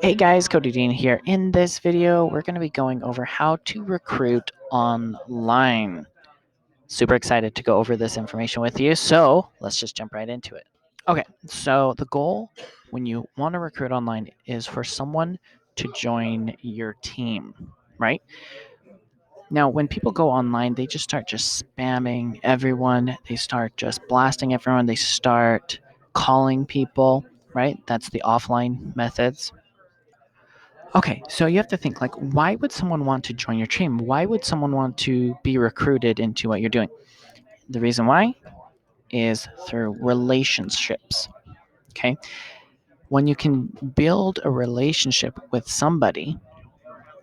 Hey guys, Cody Dean here. In this video, we're going to be going over how to recruit online. Super excited to go over this information with you. So let's just jump right into it. Okay, so the goal when you want to recruit online is for someone to join your team, right? Now, when people go online, they just start spamming everyone. They start just blasting everyone. They start calling people, right? That's the offline methods. Okay, so you have to think like, why would someone want to join your team? Why would someone want to be recruited into what you're doing? The reason why is through relationships. Okay, when you can build a relationship with somebody,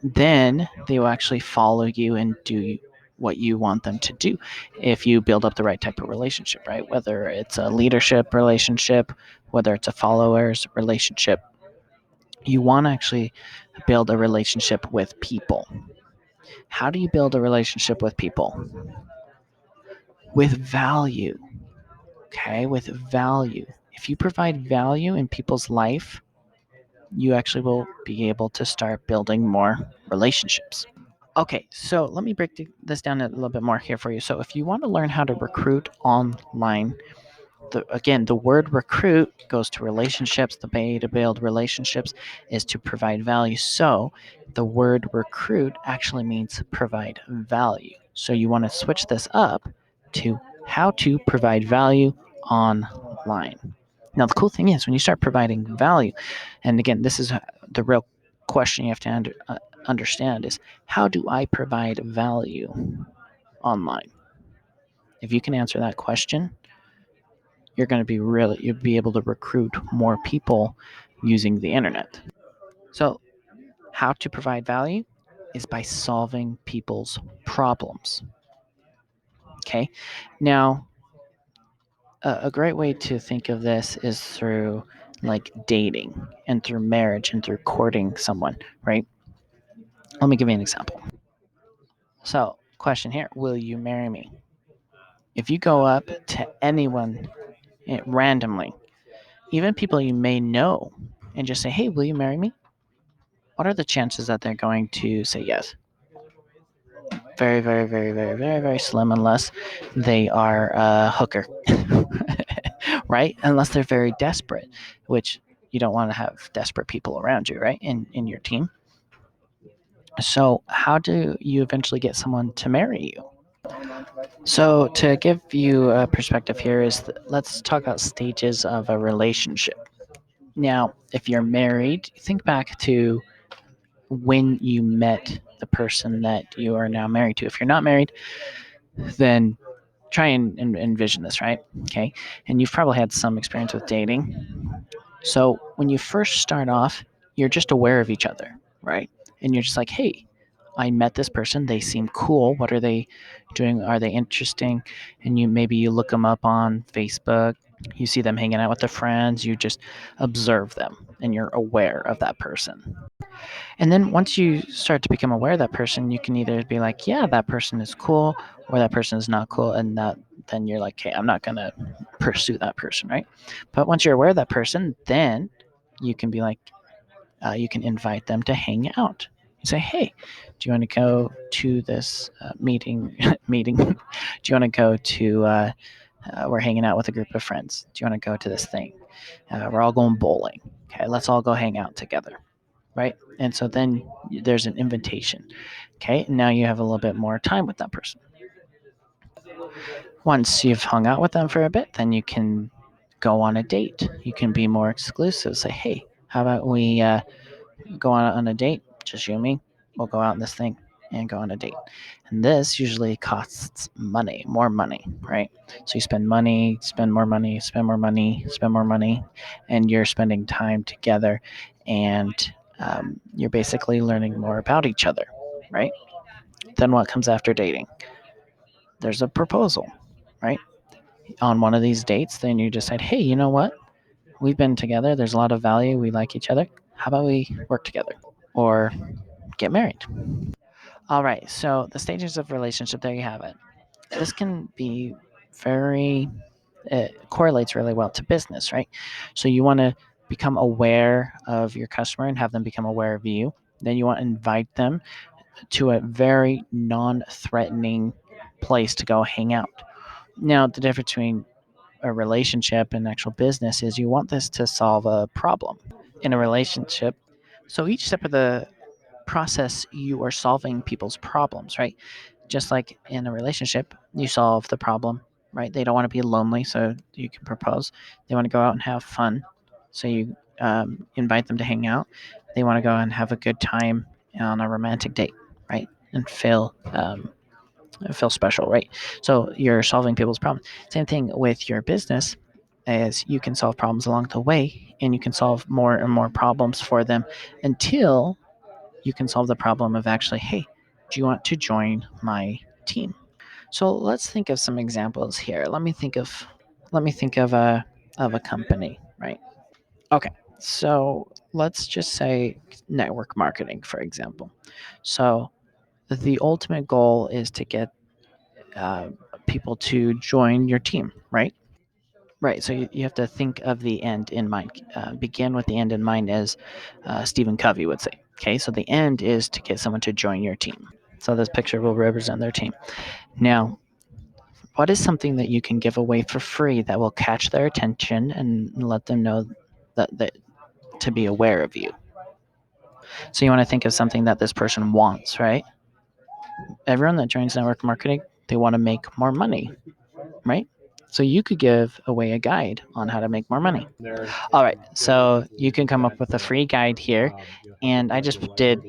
then they will actually follow you and do what you want them to do if you build up the right type of relationship, right? Whether it's a leadership relationship, whether it's a followers relationship, you want to actually build a relationship with people. How do you build a relationship with people? With value. Okay, with value. If you provide value in people's life, you actually will be able to start building more relationships. Okay, so let me break this down a little bit more here for you. So, if you want to learn how to recruit online, again, the word recruit goes to relationships. The way to build relationships is to provide value. So the word recruit actually means provide value. So you want to switch this up to how to provide value online. Now, the cool thing is when you start providing value, and again, this is the real question you have to understand is how do I provide value online? If you can answer that question, you'll be able to recruit more people using the internet. So how to provide value is by solving people's problems. Okay, now a great way to think of this is through like dating and through marriage and through courting someone, right? Let me give you an example. So question here, will you marry me? If you go up to anyone randomly, even people you may know, and just say, hey, will you marry me? What are the chances that they're going to say yes? Very, very, very, very, very, very slim unless they are a hooker, right? Unless they're very desperate, which you don't want to have desperate people around you, right? In your team. So, how do you eventually get someone to marry you? So, to give you a perspective here, let's talk about stages of a relationship. Now, if you're married, think back to when you met the person that you are now married to. If you're not married, then try and envision this, right? Okay. And you've probably had some experience with dating. So when you first start off, you're just aware of each other, right? And you're just like, hey, I met this person. They seem cool. What are they doing? Are they interesting? And you look them up on Facebook. You see them hanging out with their friends. You just observe them and you're aware of that person. And then once you start to become aware of that person, you can either be like, yeah, that person is cool, or that person is not cool, and that then you're like, hey, I'm not gonna pursue that person, right? But once you're aware of that person, then you can be like, you can invite them to hang out. You say, hey, do you want to go to this meeting? meeting? Do you want to go to? We're hanging out with a group of friends. Do you want to go to this thing? We're all going bowling. Okay, let's all go hang out together, right? And so then there's an invitation. Okay, and now you have a little bit more time with that person. Once you've hung out with them for a bit, then you can go on a date. You can be more exclusive. Say, hey, how about we go on a date? Just you and me. We'll go out in this thing and go on a date. And this usually costs money, more money, right? So you spend money, spend more money, spend more money, spend more money, and you're spending time together and you're basically learning more about each other, right? Then what comes after dating? There's a proposal, right? On one of these dates, then you decide, hey, you know what? We've been together. There's a lot of value. We like each other. How about we work together or get married? All right. So the stages of relationship, there you have it. This can be very, it correlates really well to business, right? So you want to become aware of your customer and have them become aware of you. Then you want to invite them to a very non-threatening place to go hang out. Now, the difference between a relationship and actual business is you want this to solve a problem in a relationship. So each step of the process, you are solving people's problems, right? Just like in a relationship, you solve the problem, right? They don't want to be lonely, so you can propose. They want to go out and have fun, so you invite them to hang out. They want to go and have a good time on a romantic date, right? And feel special, right? So you're solving people's problems. Same thing with your business, as you can solve problems along the way, and you can solve more and more problems for them until you can solve the problem of actually, hey, do you want to join my team? So let's think of some examples here. Let me think of a company, right? Okay, so let's just say network marketing, for example. So the ultimate goal is to get uh, people to join your team, right? Right. So you have to think of the end in mind. Begin with the end in mind, as Stephen Covey would say. Okay. So the end is to get someone to join your team. So this picture will represent their team. Now, what is something that you can give away for free that will catch their attention and let them know that to be aware of you? So you want to think of something that this person wants, right? Everyone that joins network marketing, they want to make more money, right? So you could give away a guide on how to make more money. All right, so you can come up with a free guide here, and I just did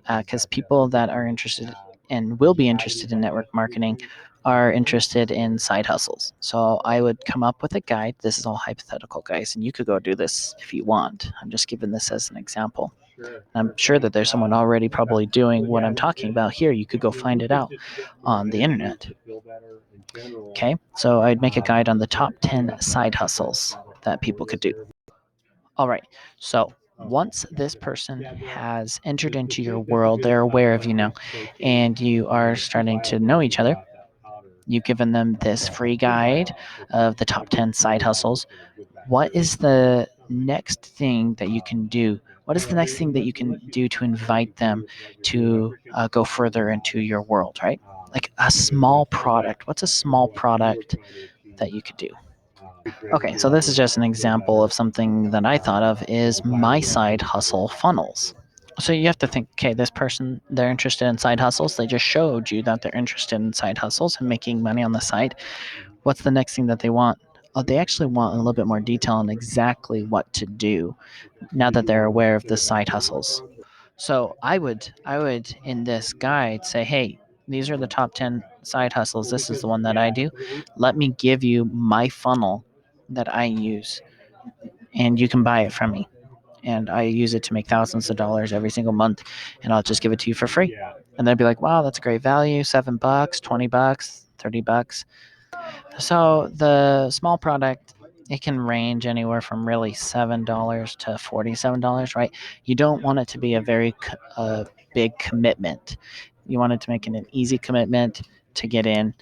because people that are interested and will be interested in network marketing are interested in side hustles. So I would come up with a guide. This is all hypothetical, guys, and you could go do this if you want. I'm just giving this as an example. I'm sure that there's someone already probably doing what I'm talking about here. You could go find it out on the internet. Okay, so I'd make a guide on the top 10 side hustles that people could do. All right, so once this person has entered into your world, they're aware of you now, and you are starting to know each other. You've given them this free guide of the top 10 side hustles. What is the next thing that you can do? What is the next thing that you can do to invite them to go further into your world, right? Like a small product. What's a small product that you could do? Okay, so this is just an example of something that I thought of is my side hustle funnels. So you have to think, okay, this person, they're interested in side hustles. They just showed you that they're interested in side hustles and making money on the side. What's the next thing that they want? Oh, they actually want a little bit more detail on exactly what to do now that they're aware of the side hustles. So I would in this guide say, hey, these are the top 10 side hustles. This is the one that I do. Let me give you my funnel that I use, and you can buy it from me. And I use it to make thousands of dollars every single month, and I'll just give it to you for free. And they'd be like, wow, that's a great value. $7, $20, $30. So the small product, it can range anywhere from really $7 to $47, right? You don't want it to be a very big commitment. You want it to make it an easy commitment to get in.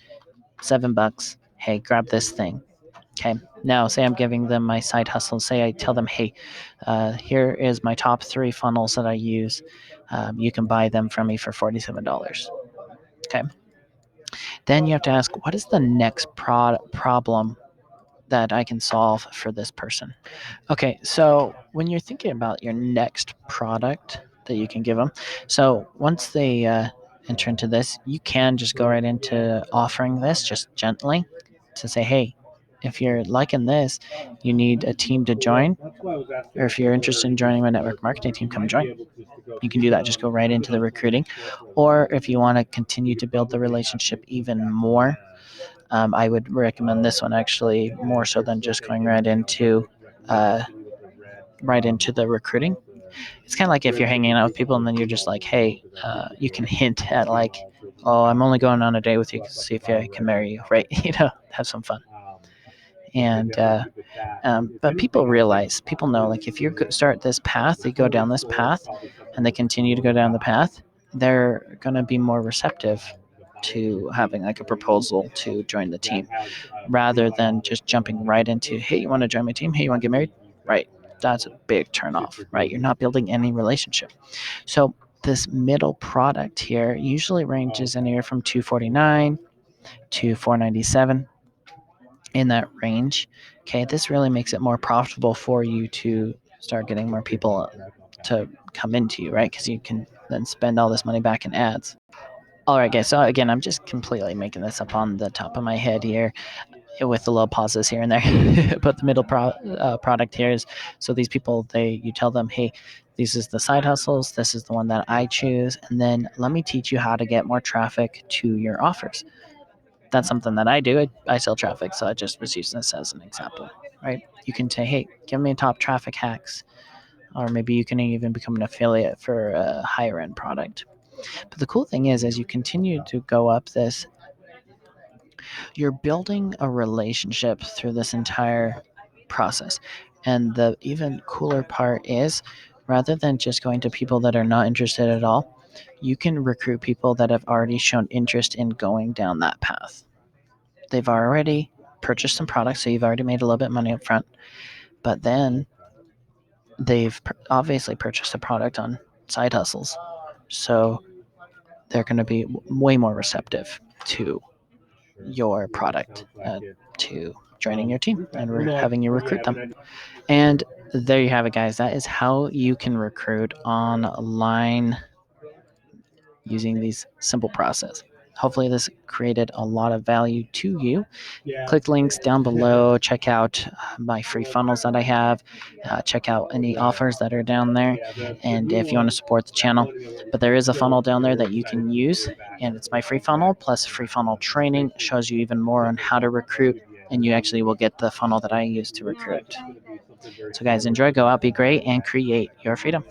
$7. Hey, grab this thing. Okay. Now, say I'm giving them my side hustle. Say I tell them, hey, here is my top 3 funnels that I use. You can buy them from me for $47. Okay. Then you have to ask, what is the next problem that I can solve for this person? Okay, so when you're thinking about your next product that you can give them, so once they enter into this, you can just go right into offering this just gently to say, hey, if you're liking this, you need a team to join, or if you're interested in joining my network marketing team, come join. You can do that. Just go right into the recruiting. Or if you want to continue to build the relationship even more, I would recommend this one actually more so than just going uh, right into the recruiting. It's kind of like if you're hanging out with people and then you're just like, hey, you can hint at like, oh, I'm only going on a date with you to see if I can marry you, right? Have some fun. And but people know, like if you start this path, they go down this path, and they continue to go down the path, they're gonna be more receptive to having like a proposal to join the team rather than just jumping right into, hey, you want to join my team? Hey, you want to get married? Right. That's a big turnoff, right? You're not building any relationship. So this middle product here usually ranges anywhere from $249 to $497 in that range. Okay, this really makes it more profitable for you to start getting more people to come into you, right? Because you can then spend all this money back in ads. All right, guys. So again, I'm just completely making this up on the top of my head here, with the little pauses here and there. But the middle product here is, so these people, you tell them, hey, this is the side hustles. This is the one that I choose, and then let me teach you how to get more traffic to your offers. That's something that I do. I sell traffic, so I just was using this as an example, right? You can say, hey, give me top traffic hacks, or maybe you can even become an affiliate for a higher end product. But the cool thing is, as you continue to go up this, you're building a relationship through this entire process. And the even cooler part is, rather than just going to people that are not interested at all, you can recruit people that have already shown interest in going down that path. They've already purchased some products, so you've already made a little bit of money up front. But then they've obviously purchased a product on side hustles. So they're going to be way more receptive to your product, to joining your team and having you recruit them. And there you have it, guys. That is how you can recruit online using these simple process. Hopefully this created a lot of value to you. Click links down below. Check out my free funnels that I have. Check out any offers that are down there. And if you want to support the channel, but there is a funnel down there that you can use, and it's my free funnel plus free funnel training. It shows you even more on how to recruit, and you actually will get the funnel that I use to recruit. So guys, enjoy, go out, be great, and create your freedom.